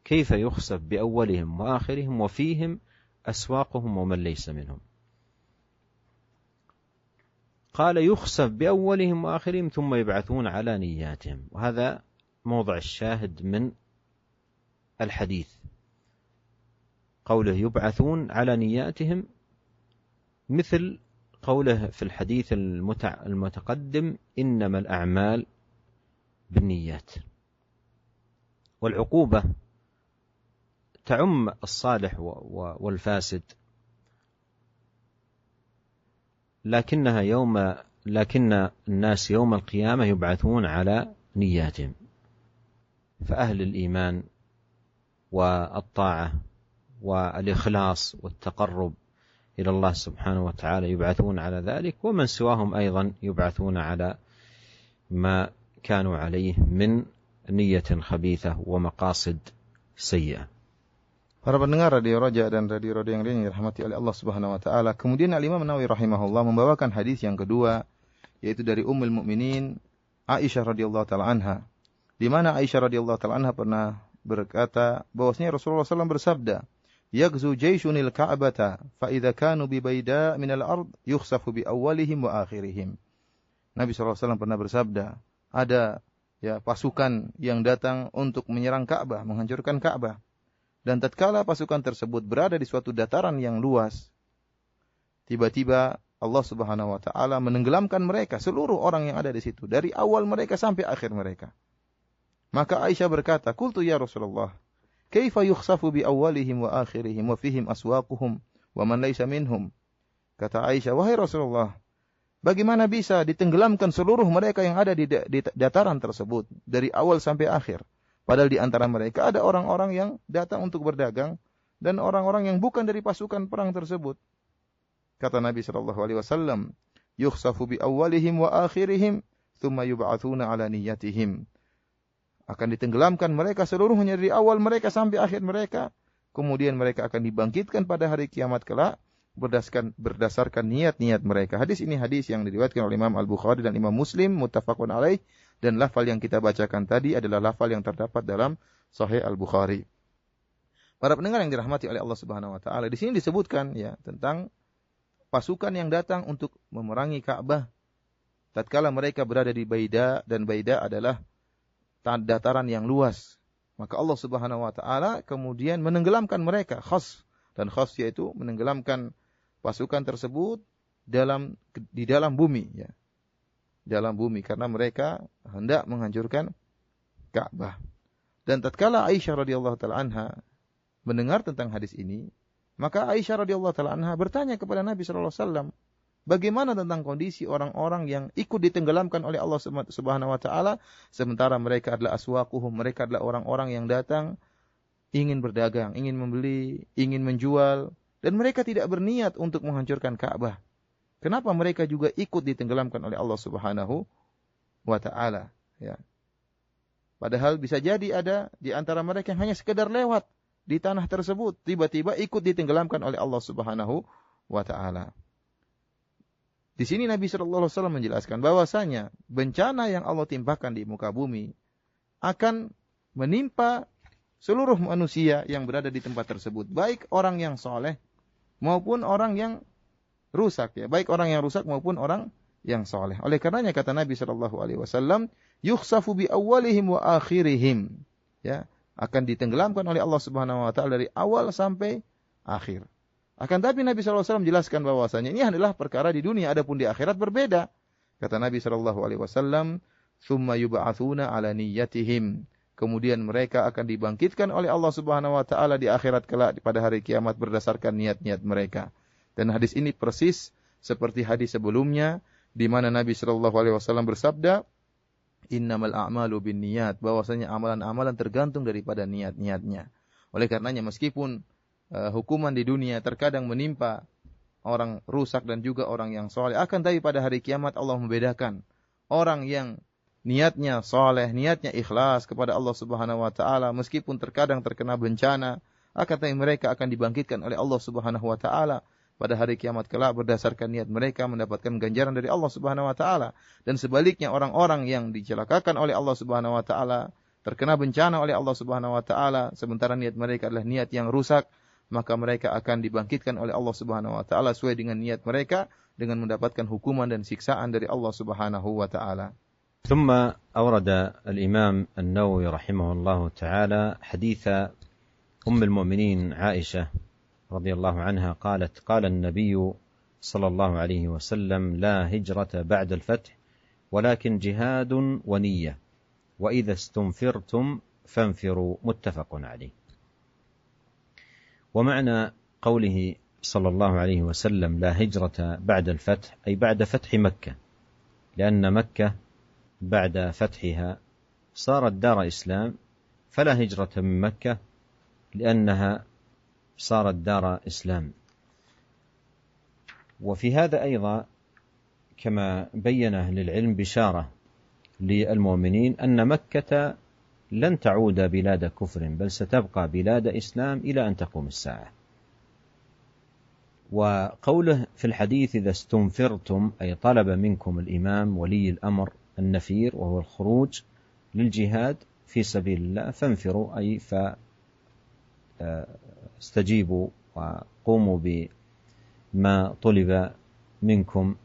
S2: كيف يخسف بأولهم وآخرهم وفيهم أسواقهم ومن ليس منهم؟ قال: يخسف بأولهم وآخرهم ثم يبعثون على نياتهم. وهذا موضع الشاهد من الحديث، قوله يبعثون على نياتهم، مثل قوله في الحديث المتقدم: إنما الأعمال بالنيات. والعقوبة تعم الصالح والفاسد، لكن الناس يوم القيامة يبعثون على نياتهم، فأهل الإيمان والطاعة والإخلاص والتقرب إلى الله سبحانه وتعالى يبعثون على ذلك، ومن سواهم أيضا يبعثون على ما كانوا عليه من نية خبيثة ومقاصد سيئة.
S3: Para pendengar Radio Raja dan Radio Raja yang lain dirahmati oleh Allah Subhanahu wa taala. Kemudian Al-Imam Nawawi rahimahullah membawakan hadis yang kedua, yaitu dari Ummul Mukminin Aisyah radhiyallahu taala anha, di mana Aisyah radhiyallahu taala anha pernah berkata bahwasanya Rasulullah SAW bersabda: "Yaghzu jayshunil Ka'bata fa idza kanu bi bayda min al-ard yukhsafu bi awwalihim wa akhirihim." Nabi SAW pernah bersabda, ada pasukan yang datang untuk menyerang Ka'bah, menghancurkan Ka'bah. Dan tatkala pasukan tersebut berada di suatu dataran yang luas, tiba-tiba Allah Subhanahu wa taala menenggelamkan mereka, seluruh orang yang ada di situ, dari awal mereka sampai akhir mereka. Maka Aisyah berkata, "Qultu ya Rasulullah, kaifa yukhsafu bi awwalihim wa akhirihim wa fihim aswaquhum wa man laysa minhum?" Kata Aisyah, "Wahai Rasulullah, Bagaimana bisa ditenggelamkan seluruh mereka yang ada di dataran tersebut dari awal sampai akhir? Padahal di antara mereka ada orang-orang yang datang untuk berdagang dan orang-orang yang bukan dari pasukan perang tersebut. Kata Nabi SAW, yukhsafu bi awwalihim wa akhirihim, thumma yub'atsuna ala niyyatihim. Akan ditenggelamkan mereka seluruhnya dari awal mereka sampai akhir mereka. Kemudian mereka akan dibangkitkan pada hari kiamat kelak berdasarkan niat-niat mereka. Hadis ini hadis yang diriwayatkan oleh Imam Al-Bukhari dan Imam Muslim, muttafaqun alaih, dan lafal yang kita bacakan tadi adalah lafal yang terdapat dalam Sahih Al-Bukhari. Para pendengar yang dirahmati oleh Allah Subhanahu wa taala, di sini disebutkan ya tentang pasukan yang datang untuk memerangi Ka'bah tatkala mereka berada di Baida, dan Baida adalah dataran yang luas. Maka Allah Subhanahu wa taala kemudian menenggelamkan mereka, khas, dan khas yaitu menenggelamkan pasukan tersebut di dalam bumi ya. Dalam bumi karena mereka hendak menghancurkan Ka'bah. Dan tatkala Aisyah radhiyallahu taala anha mendengar tentang hadis ini, maka Aisyah radhiyallahu taala anha bertanya kepada Nabi sallallahu alaihi wasallam, bagaimana tentang kondisi orang-orang yang ikut ditenggelamkan oleh Allah Subhanahu wa taala sementara mereka adalah aswaquhum, mereka adalah orang-orang yang datang ingin berdagang, ingin membeli, ingin menjual, dan mereka tidak berniat untuk menghancurkan Ka'bah. Kenapa mereka juga ikut ditenggelamkan oleh Allah Subhanahu wa taala ya. Padahal bisa jadi ada di antara mereka yang hanya sekedar lewat di tanah tersebut, tiba-tiba ikut ditenggelamkan oleh Allah Subhanahu wa taala. Di sini Nabi sallallahu alaihi wasallam menjelaskan bahwasanya bencana yang Allah timpakan di muka bumi akan menimpa seluruh manusia yang berada di tempat tersebut, baik orang yang soleh maupun orang yang rusak ya, baik orang yang rusak maupun orang yang soleh. Oleh karenanya kata Nabi sallallahu alaihi wasallam, yukhsafu bi awwalihim wa akhirihim, ya, akan ditenggelamkan oleh Allah Subhanahu wa taala dari awal sampai akhir. Akan tapi Nabi sallallahu alaihi wasallam jelaskan bahwasanya ini adalah perkara di dunia, adapun di akhirat berbeda. Kata Nabi sallallahu alaihi wasallam, "Tsumma yub'atsuna 'ala niyyatihim." Kemudian mereka akan dibangkitkan oleh Allah Subhanahu wa taala di akhirat kelak pada hari kiamat berdasarkan niat-niat mereka. Dan hadis ini persis seperti hadis sebelumnya di mana Nabi sallallahu alaihi wasallam bersabda, "Innamal a'malu binniyat," bahwasanya amalan-amalan tergantung daripada niat-niatnya. Oleh karenanya meskipun hukuman di dunia terkadang menimpa orang rusak dan juga orang yang soleh, akan tapi pada hari kiamat Allah membedakan orang yang niatnya soleh, niatnya ikhlas kepada Allah Subhanahu wa taala, meskipun terkadang terkena bencana, akan tapi mereka akan dibangkitkan oleh Allah Subhanahu wa taala pada hari kiamat kelak berdasarkan niat mereka mendapatkan ganjaran dari Allah Subhanahu wa taala. Dan sebaliknya orang-orang yang dicelakakan oleh Allah Subhanahu wa taala, terkena bencana oleh Allah Subhanahu wa taala sementara niat mereka adalah niat yang rusak, maka mereka akan dibangkitkan oleh Allah Subhanahu wa taala sesuai dengan niat mereka dengan mendapatkan hukuman dan siksaan dari Allah Subhanahu wa taala.
S2: ثم أورد الإمام النووي رحمه الله تعالى حديث أم المؤمنين عائشة رضي الله عنها قالت: قال النبي صلى الله عليه وسلم: لا هجرة بعد الفتح ولكن جهاد ونية وإذا استنفرتم فانفروا، متفق عليه. ومعنى قوله صلى الله عليه وسلم لا هجرة بعد الفتح أي بعد فتح مكة، لأن مكة بعد فتحها صارت دار إسلام، فلا هجرة من مكة لأنها صارت دار إسلام. وفي هذا أيضا كما بين أهل العلم بشارة للمؤمنين أن مكة لن تعود بلاد كفر، بل ستبقى بلاد إسلام إلى أن تقوم الساعة. وقوله في الحديث إذا استنفرتم أي طلب منكم الإمام ولي الأمر النفير وهو الخروج للجهاد في سبيل الله فانفروا أي فاستجيبوا وقوموا بما طلب منكم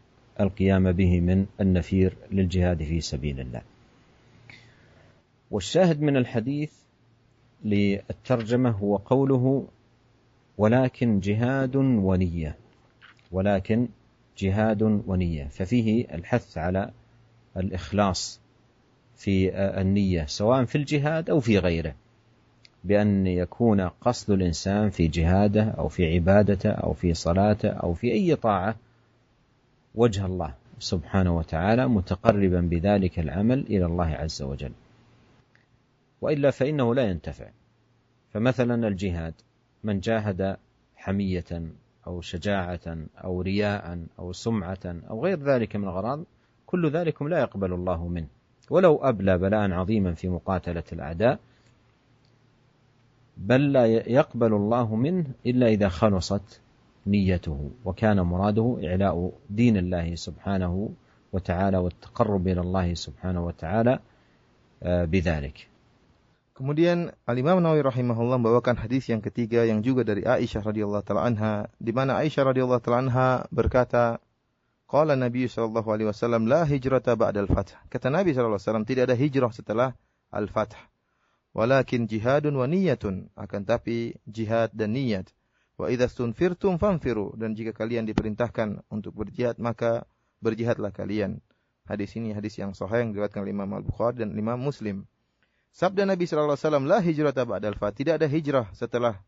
S2: القيام به من النفير للجهاد في سبيل الله. والشاهد من الحديث للترجمة هو قوله ولكن جهاد ونية، ولكن جهاد ونية، ففيه الحث على الإخلاص في النية سواء في الجهاد أو في غيره، بأن يكون قصد الإنسان في جهاده أو في عبادته أو في صلاته أو في أي طاعة وجه الله سبحانه وتعالى متقربا بذلك العمل إلى الله عز وجل، وإلا فإنه لا ينتفع. فمثلا الجهاد، من جاهد حمية أو شجاعة أو رياء أو سمعة أو غير ذلك من الأغراض، كل ذلك لا يقبل الله منه، ولو أبلى بلاء عظيما في مقاتلة الأعداء، بل لا يقبل الله منه إلا إذا خلصت نيته وكان مراده إعلاء دين الله سبحانه وتعالى والتقرب إلى الله سبحانه وتعالى بذلك.
S3: Kemudian Al-Imam Nawawi rahimahullah membawakan hadis yang ketiga yang juga dari Aisyah radhiyallahu taala anha, di mana Aisyah radhiyallahu taala anha berkata, qala Nabi sallallahu alaihi wasallam la hijrata ba'da al-fath. Kata Nabi sallallahu alaihi wasallam, tidak ada hijrah setelah al-fath. Walakin jihadun wa niyyatun, akan tapi jihad dan niat. Wa idza stunfirtum fanfiru, dan jika kalian diperintahkan untuk berjihad maka berjihadlah kalian. Hadis ini hadis yang sahih yang diriwayatkan oleh Imam Al-Bukhari dan Imam Muslim. Sabda Nabi sallallahu alaihi wasallam, la hijrata ba'dal fath, tidak ada hijrah setelah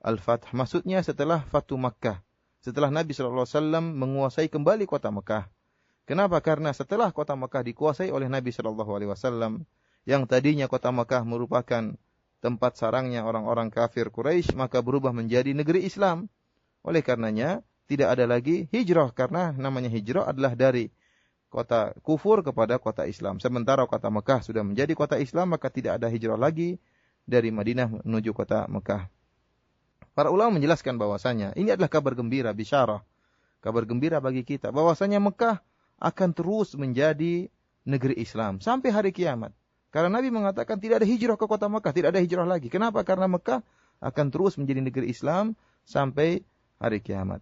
S3: al-fath. Maksudnya setelah Fatu Makkah, setelah Nabi sallallahu alaihi wasallam menguasai kembali kota Makkah. Kenapa? Karena setelah kota Makkah dikuasai oleh Nabi sallallahu alaihi wasallam, yang tadinya kota Makkah merupakan tempat sarangnya orang-orang kafir Quraisy, maka berubah menjadi negeri Islam. Oleh karenanya tidak ada lagi hijrah, karena namanya hijrah adalah dari kota kufur kepada kota Islam. Sementara kota Mekah sudah menjadi kota Islam, maka tidak ada hijrah lagi dari Madinah menuju kota Mekah. Para ulama menjelaskan bahwasanya ini adalah kabar gembira, bisyarah. Kabar gembira bagi kita bahwasanya Mekah akan terus menjadi negeri Islam sampai hari kiamat. Karena Nabi mengatakan tidak ada hijrah ke kota Mekah, tidak ada hijrah lagi. Kenapa? Karena Mekah akan terus menjadi negeri Islam sampai hari kiamat.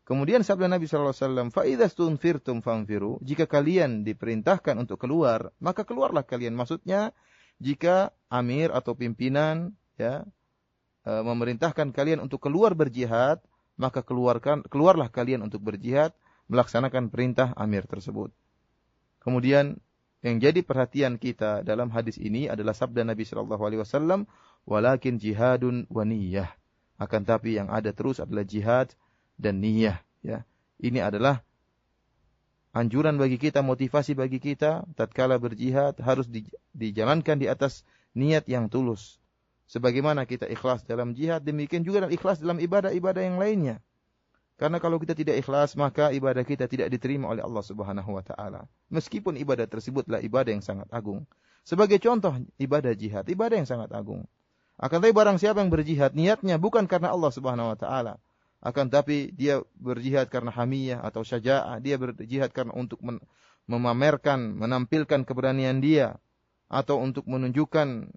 S3: Kemudian sabda Nabi sallallahu alaihi wasallam, fa idza stunfirtum fanfiru, jika kalian diperintahkan untuk keluar, maka keluarlah kalian. Maksudnya jika amir atau pimpinan memerintahkan kalian untuk keluar berjihad, maka keluarlah kalian untuk berjihad melaksanakan perintah amir tersebut. Kemudian yang jadi perhatian kita dalam hadis ini adalah sabda Nabi sallallahu alaihi wasallam, walakin jihadun wa niyyah. Akan tapi yang ada terus adalah jihad dan niyyah, ya. Ini adalah anjuran bagi kita, motivasi bagi kita tatkala berjihad harus dijalankan di atas niat yang tulus. Sebagaimana kita ikhlas dalam jihad, demikian juga ikhlas dalam ibadah-ibadah yang lainnya. Karena kalau kita tidak ikhlas, maka ibadah kita tidak diterima oleh Allah Subhanahu wa taala. Meskipun ibadah tersebutlah ibadah yang sangat agung. Sebagai contoh ibadah jihad, ibadah yang sangat agung. Akan tapi barang siapa yang berjihad, niatnya bukan karena Allah Subhanahu wa taala, akan tapi dia berjihad karena hamiyah atau syaja'ah, dia berjihad karena untuk memamerkan, menampilkan keberanian dia, atau untuk menunjukkan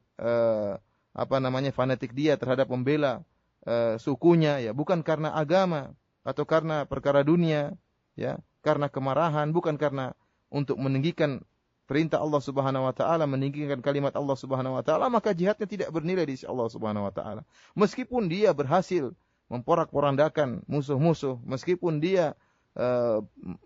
S3: fanatik dia terhadap membela sukunya, ya, bukan karena agama atau karena perkara dunia, ya, karena kemarahan, bukan karena untuk meninggikan perintah Allah Subhanahu wa taala, meninggikan kalimat Allah Subhanahu wa taala, maka jihadnya tidak bernilai di sisi Allah Subhanahu wa taala. Meskipun dia berhasil memporak-porandakan musuh-musuh, meskipun dia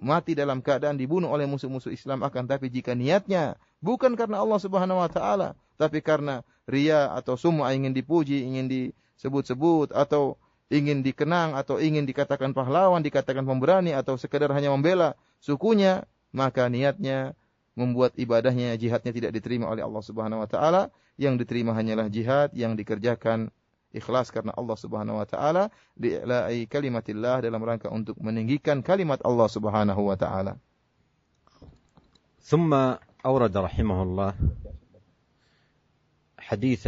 S3: mati dalam keadaan dibunuh oleh musuh-musuh Islam, akan tapi jika niatnya bukan karena Allah Subhanahu wa taala, tapi karena riya atau sum'ah, ingin dipuji, ingin disebut-sebut, atau ingin dikenang, atau ingin dikatakan pahlawan, dikatakan pemberani, atau sekedar hanya membela sukunya, maka niatnya membuat ibadahnya, jihadnya tidak diterima oleh Allah Subhanahu wa taala. Yang diterima hanyalah jihad yang dikerjakan ikhlas karena Allah Subhanahu wa taala, li'la'i kalimatillah, dalam rangka untuk meninggikan kalimat Allah Subhanahu wa taala.
S2: ثم أورد رحمه الله حديث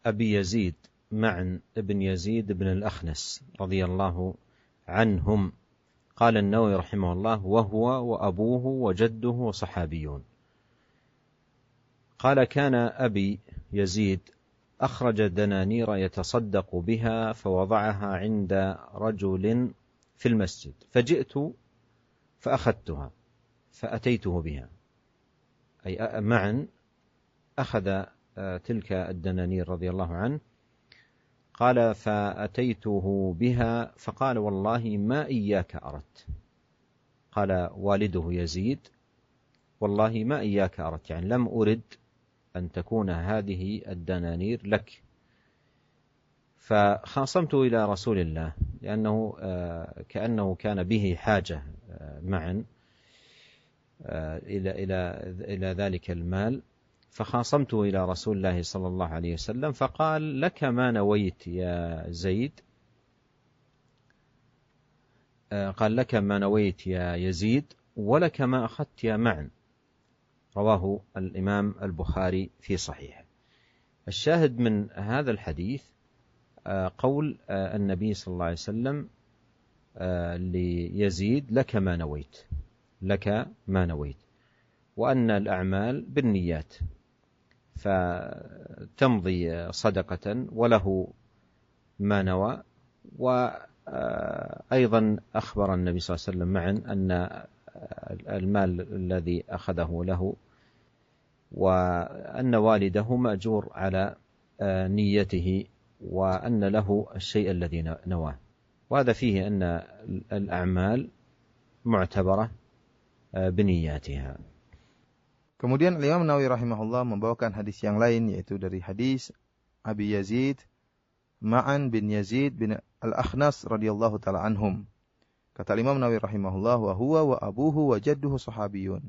S2: أبي يزيد معن ابن يزيد بن الأخنس رضي الله عنهم. قال النووي رحمه الله وهو وأبوه وجده صحابيون. قال كان أبي يزيد أخرج دنانير يتصدق بها فوضعها عند رجل في المسجد، فجئت فأخذتها فأتيته بها، أي معا أخذ تلك الدنانير رضي الله عنه. قال فأتيته بها فقال والله ما إياك أردت. قال والده يزيد والله ما إياك أردت، يعني لم أرد أن تكون هذه الدنانير لك. فخاصمت إلى رسول الله لأنه كأنه كان به حاجة معا، إلى ذلك المال، فخاصمته إلى رسول الله صلى الله عليه وسلم، فقال: لك ما نويت يا زيد، قال: لك ما نويت يا يزيد ولك ما أخذت يا معن. رواه الإمام البخاري في صحيحه. الشاهد من هذا الحديث قول النبي صلى الله عليه وسلم ليزيد: لك ما نويت، لك ما نويت، وأن الأعمال بالنيات، فتمضي صدقة وله ما نوى. وأيضا أخبر النبي صلى الله عليه وسلم معا أن المال الذي أخذه له، وأن والده مأجور على نيته، وأن له الشيء الذي نواه. وهذا فيه أن الأعمال معتبرة بنياتها.
S3: Kemudian Imam Nawawi rahimahullah membawakan hadis yang lain, yaitu dari hadis Abi Yazid Ma'an bin Yazid bin Al-Akhnas radhiyallahu ta'ala anhum. Kata Imam Nawawi rahimahullah, wa huwa wa abuhu wa jadduhu sahabiyun.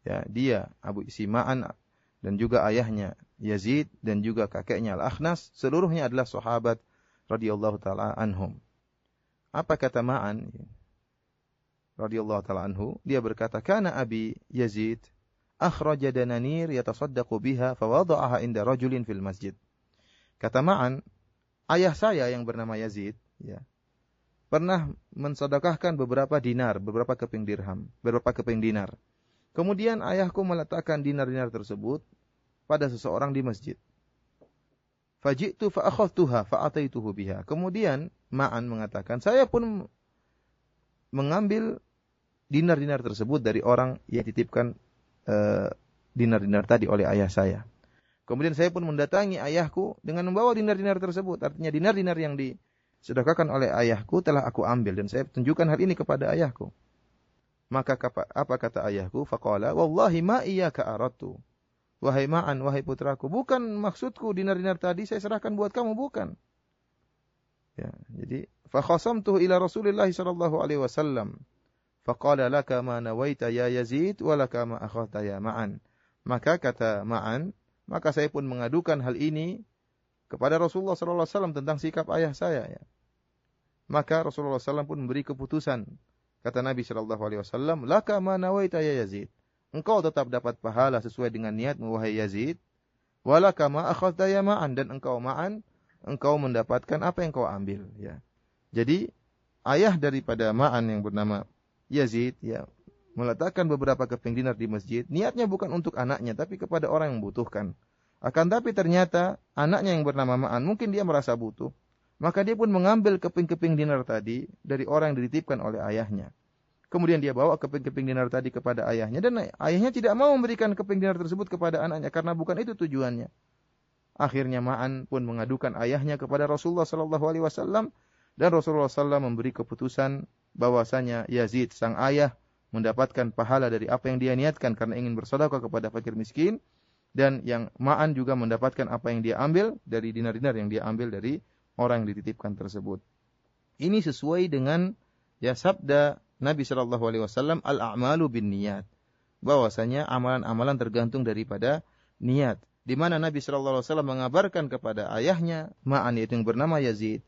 S3: Ya, dia Abu Isi Ma'an dan juga ayahnya Yazid dan juga kakeknya Al-Akhnas, seluruhnya adalah sahabat radhiyallahu ta'ala anhum. Apa kata Ma'an radhiyallahu ta'ala anhu? Dia berkata, kana Abi Yazid akhraja dananir yatasaddaqu biha fawada'aha inda rajulin fil masjid. Kata Ma'an, ayah saya yang bernama Yazid, ya, pernah mensedekahkan beberapa dinar, beberapa keping dinar. Kemudian ayahku meletakkan dinar-dinar tersebut pada seseorang di masjid. Faji'tu fa akhadtuha fa ataituhu biha. Kemudian Ma'an mengatakan, saya pun mengambil dinar-dinar tersebut dari orang yang titipkan dinar-dinar tadi oleh ayah saya. Kemudian saya pun mendatangi ayahku dengan membawa dinar-dinar tersebut. Artinya dinar-dinar yang disedekahkan oleh ayahku telah aku ambil dan saya tunjukkan hal ini kepada ayahku. Maka apa kata ayahku? Faqala wallahi ma iyyaka aradtu. Wahai Ma'an, wahai putraku, bukan maksudku dinar-dinar tadi saya serahkan buat kamu, bukan. Ya, jadi fa khasamtuhu ila Rasulillah sallallahu alaihi wasallam. Faqala laka ma nawaita ya Yazid wa laka ma akhadta ya Ma'an. Maka kata Ma'an, maka saya pun mengadukan hal ini kepada Rasulullah sallallahu alaihi wasallam tentang sikap ayah saya, ya. Maka Rasulullah sallallahu pun memberi keputusan. Kata Nabi sallallahu alaihi wasallam, laka ma nawaita ya Yazid. Engkau tetap dapat pahala sesuai dengan niatmu wahai Yazid. Wa laka ma akhadta ya Ma'an, dan engkau Ma'an, engkau mendapatkan apa yang kau ambil, ya. Jadi ayah daripada Ma'an yang bernama Yazid, ya, meletakkan beberapa keping dinar di masjid, niatnya bukan untuk anaknya, tapi kepada orang yang membutuhkan. Akan tapi ternyata anaknya yang bernama Ma'an, mungkin dia merasa butuh, maka dia pun mengambil keping-keping dinar tadi dari orang yang dititipkan oleh ayahnya. Kemudian dia bawa keping-keping dinar tadi kepada ayahnya, dan ayahnya tidak mau memberikan keping dinar tersebut kepada anaknya, karena bukan itu tujuannya. Akhirnya Ma'an pun mengadukan ayahnya kepada Rasulullah SAW, dan Rasulullah SAW memberi keputusan bahwasanya Yazid sang ayah mendapatkan pahala dari apa yang dia niatkan karena ingin bersedekah kepada fakir miskin, dan yang Ma'an juga mendapatkan apa yang dia ambil dari dinar-dinar yang dia ambil dari orang yang dititipkan tersebut. Ini sesuai dengan ya sabda Nabi sallallahu alaihi wasallam, al-a'malu binniyat, bahwasanya amalan-amalan tergantung daripada niat. Di mana Nabi sallallahu alaihi wasallam mengabarkan kepada ayahnya Ma'an, yaitu yang bernama Yazid,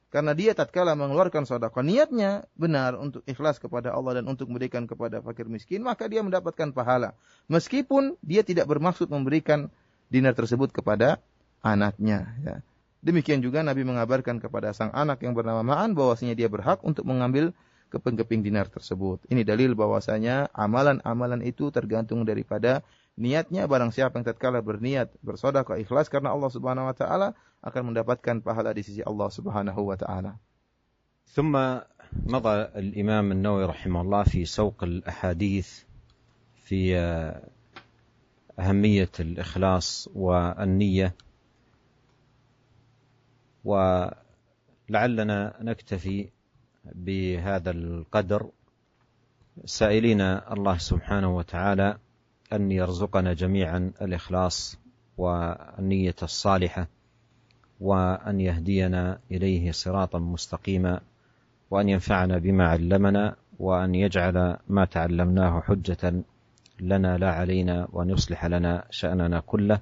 S3: karena dia tatkala mengeluarkan sedekah niatnya benar untuk ikhlas kepada Allah dan untuk memberikan kepada fakir miskin, maka dia mendapatkan pahala. Meskipun dia tidak bermaksud memberikan dinar tersebut kepada anaknya, ya. Demikian juga Nabi mengabarkan kepada sang anak yang bernama Ma'an bahwasanya dia berhak untuk mengambil keping-keping dinar tersebut. Ini dalil bahwasanya amalan-amalan itu tergantung daripada niatnya. Barang siapa yang tatkala berniat bersedekah ikhlas karena Allah Subhanahu wa taala, akan mendapatkan pahala di sisi Allah Subhanahu wa taala.
S2: ثم مضى الإمام النووي رحمه الله في سوق الأحاديث في أهمية الإخلاص والنية، ولعلنا نكتفي بهذا القدر، سائلين الله سبحانه وتعالى أن يرزقنا جميعا الإخلاص والنية الصالحة، وأن يهدينا إليه صراطا مستقيما، وأن ينفعنا بما علمنا، وأن يجعل ما تعلمناه حجة لنا لا علينا وأن يصلح لنا شأننا كله،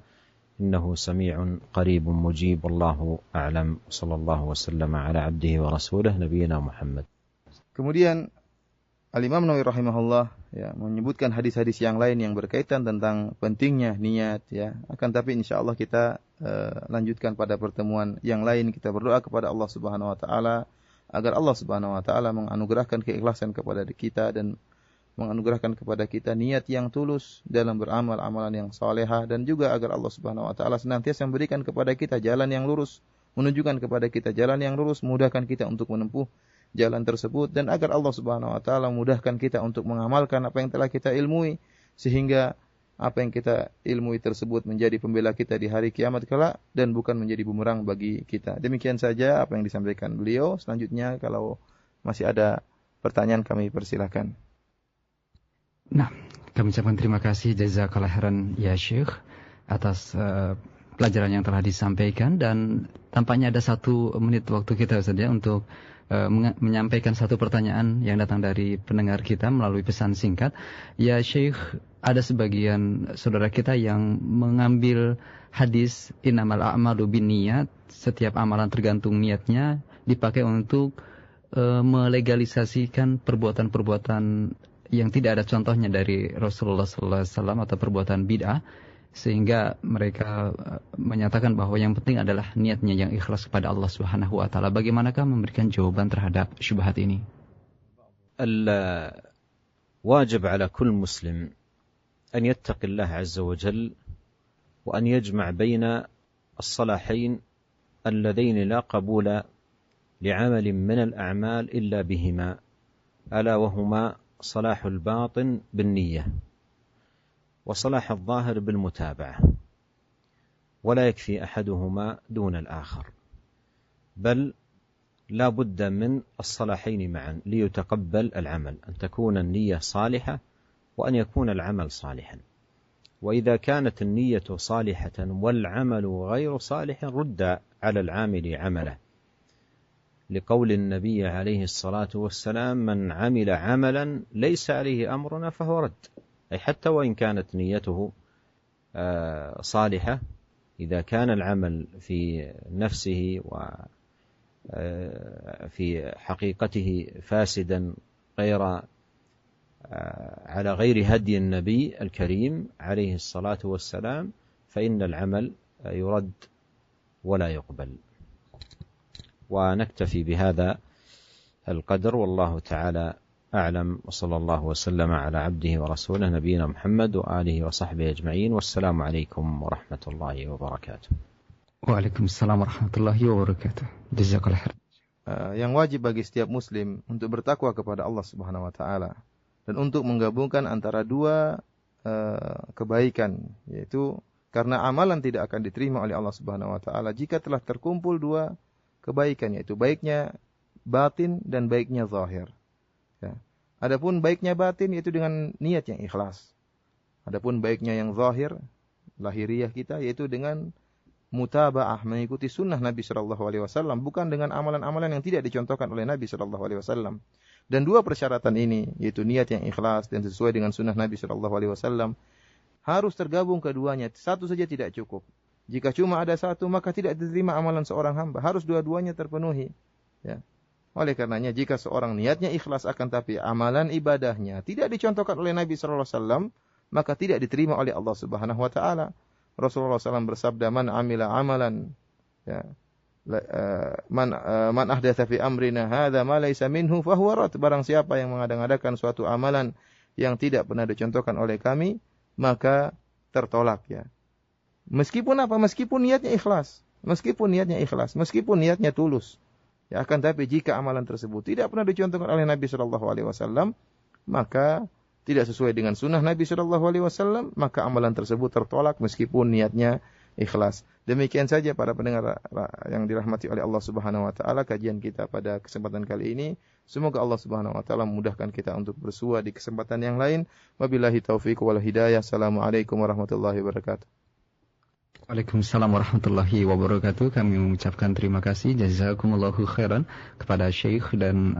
S2: إنه سميع قريب مجيب. والله أعلم. صلى الله وسلم على عبده ورسوله نبينا محمد.
S3: Kemudian Al-Imam Nawawi rahimahullah menyebutkan hadis-hadis yang lain yang berkaitan tentang pentingnya niat ya. Akan tapi insyaallah kita lanjutkan pada pertemuan yang lain. Kita berdoa kepada Allah Subhanahu wa taala agar Allah Subhanahu wa taala menganugerahkan keikhlasan kepada kita dan menganugerahkan kepada kita niat yang tulus dalam beramal amalan yang salehah, dan juga agar Allah Subhanahu wa taala senantiasa memberikan kepada kita jalan yang lurus, menunjukkan kepada kita jalan yang lurus, mudahkan kita untuk menempuh jalan tersebut, dan agar Allah Subhanahu wa taala mudahkan kita untuk mengamalkan apa yang telah kita ilmui, sehingga apa yang kita ilmui tersebut menjadi pembela kita di hari kiamat kelak dan bukan menjadi bumerang bagi kita. Demikian saja apa yang disampaikan beliau. Selanjutnya kalau masih ada pertanyaan kami persilahkan.
S1: Nah, kami ucapkan terima kasih jazakallah khairan ya Syekh atas pelajaran yang telah disampaikan, dan tampaknya ada 1 menit waktu kita saja untuk menyampaikan satu pertanyaan yang datang dari pendengar kita melalui pesan singkat. Ya Syekh, ada sebagian saudara kita yang mengambil hadis innamal a'malu binniyat, setiap amalan tergantung niatnya, dipakai untuk melegalisasikan perbuatan-perbuatan yang tidak ada contohnya dari Rasulullah SAW atau perbuatan bid'ah, sehingga mereka menyatakan bahwa yang penting adalah niatnya yang ikhlas kepada Allah Subhanahu wa taala. Bagaimanakah memberikan jawaban terhadap syubhat ini?
S2: الواجب على كل مسلم أن يتقي الله عز وجل وأن يجمع بين الصلاحين اللذين لا قبول لعمل من الأعمال إلا بهما، ألا وهما صلاح الباطن بالنية وصلاح الظاهر بالمتابعة، ولا يكفي أحدهما دون الآخر، بل لا بد من الصلاحين معا ليتقبل العمل، أن تكون النية صالحة وأن يكون العمل صالحا. وإذا كانت النية صالحة والعمل غير صالح رد على العامل عمله، لقول النبي عليه الصلاة والسلام: من عمل عملا ليس عليه أمرنا فهو رد. أي حتى وإن كانت نيته صالحة، إذا كان العمل في نفسه وفي حقيقته فاسدا على غير هدي النبي الكريم عليه الصلاة والسلام، فإن العمل يرد ولا يقبل. ونكتفي بهذا القدر، والله تعالى أعلم، وصلى الله وسلم على عبده ورسوله نبينا محمد وآله وصحبه أجمعين، والسلام عليكم ورحمة الله وبركاته.
S1: Waalaikumsalam warahmatullahi wabarakatuh. Jazakallah khair.
S3: Yang wajib bagi setiap muslim untuk bertakwa kepada Allah Subhanahu wa taala dan untuk menggabungkan antara 2 kebaikan, yaitu karena amalan tidak akan diterima oleh Allah Subhanahu wa taala jika telah terkumpul 2 kebaikan, yaitu baiknya batin dan baiknya zahir. Ya. Adapun baiknya batin yaitu dengan niat yang ikhlas. Adapun baiknya yang zahir, lahiriah kita, yaitu dengan mutaba'ah, mengikuti sunnah Nabi sallallahu alaihi wasallam, bukan dengan amalan-amalan yang tidak dicontohkan oleh Nabi sallallahu alaihi wasallam. Dan 2 persyaratan ini, yaitu niat yang ikhlas dan sesuai dengan sunnah Nabi sallallahu alaihi wasallam, harus tergabung keduanya. Satu saja tidak cukup. Jika cuma ada satu, maka tidak diterima amalan seorang hamba. Harus dua-duanya terpenuhi. Ya. Oleh karenanya, jika seorang niatnya ikhlas akan tapi amalan ibadahnya tidak dicontohkan oleh Nabi sallallahu alaihi wasallam, maka tidak diterima oleh Allah Subhanahu wa taala. Rasulullah SAW bersabda, "Man amila amalan, ya, man ahdatsa fi amrina hadza ma laysa minhu fahuwa rad." Barang siapa yang mengadakan suatu amalan yang tidak pernah dicontohkan oleh kami, maka tertolak, ya. Meskipun apa? Meskipun niatnya ikhlas, meskipun niatnya tulus. Ya, akan tapi jika amalan tersebut tidak pernah dicontohkan oleh Nabi sallallahu alaihi wasallam, maka tidak sesuai dengan sunnah Nabi sallallahu alaihi wasallam, maka amalan tersebut tertolak meskipun niatnya ikhlas. Demikian saja para pendengar yang dirahmati oleh Allah Subhanahu wa taala, kajian kita pada kesempatan kali ini. Semoga Allah Subhanahu wa taala memudahkan kita untuk bersua di kesempatan yang lain. Wabillahi taufiq wal hidayah. Assalamualaikum warahmatullahi wabarakatuh.
S1: Waalaikumsalam warahmatullahi wabarakatuh. Kami mengucapkan terima kasih jazakumullahu khairan kepada Syekh dan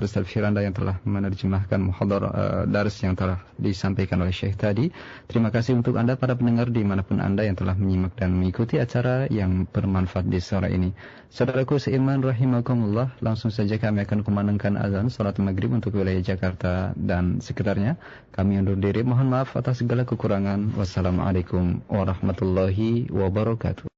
S1: Ustaz Firanda yang telah menerjemahkan muhadhar dars yang telah disampaikan oleh Syekh tadi. Terima kasih untuk Anda para pendengar dimanapun Anda yang telah menyimak dan mengikuti acara yang bermanfaat di sore ini. Saudaraku seiman rahimakumullah, langsung saja kami akan kumandangkan azan salat maghrib untuk wilayah Jakarta dan sekitarnya. Kami undur diri, mohon maaf atas segala kekurangan. Wassalamualaikum warahmatullahi wabarakatuh.